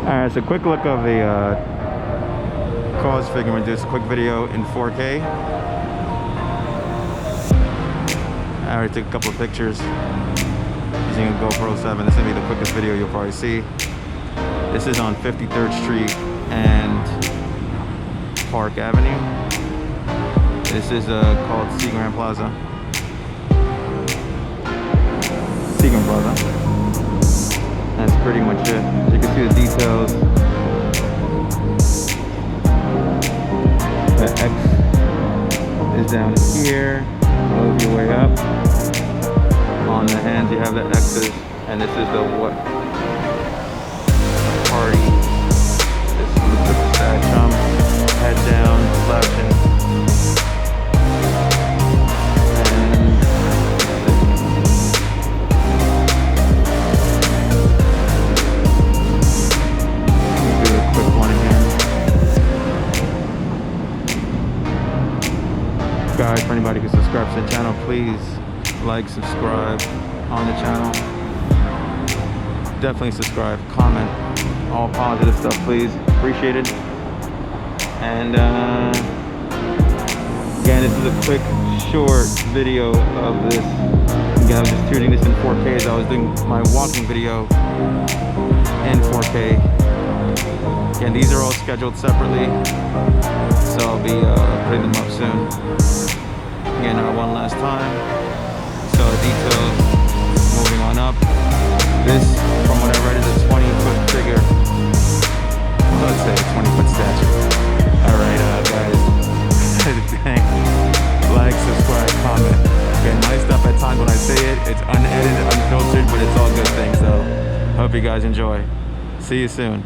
Alright, so quick look of the Kaws figure. I'm going to do this quick video in 4K. I already took a couple of pictures using a GoPro 7. This is going to be the quickest video you'll probably see. This is on 53rd Street and Park Avenue. This is called Seagram Plaza. Seagram Plaza. That's pretty much it. As you can see the details. The X is down here. Move your way up. On the hands you have the X's, and this is the what party. This is the sad chum. Head down, slouching. Guys, for anybody who subscribes to the channel, please like, subscribe on the channel. Definitely subscribe, comment, all positive stuff, please. Appreciate it. And again, this is a quick, short video of this. Again, I was just shooting this in 4K as I was doing my walking video in 4K. Again, these are all scheduled separately, so I'll be putting them up soon. Again, one last time. So details, moving on up. This, from what I read, is a 20-foot figure. Well, let's say a 20-foot statue. Alright, guys. Like, subscribe, comment. Again, my stuff at times when I say it, it's unedited, unfiltered, but it's all good things. So, hope you guys enjoy. See you soon.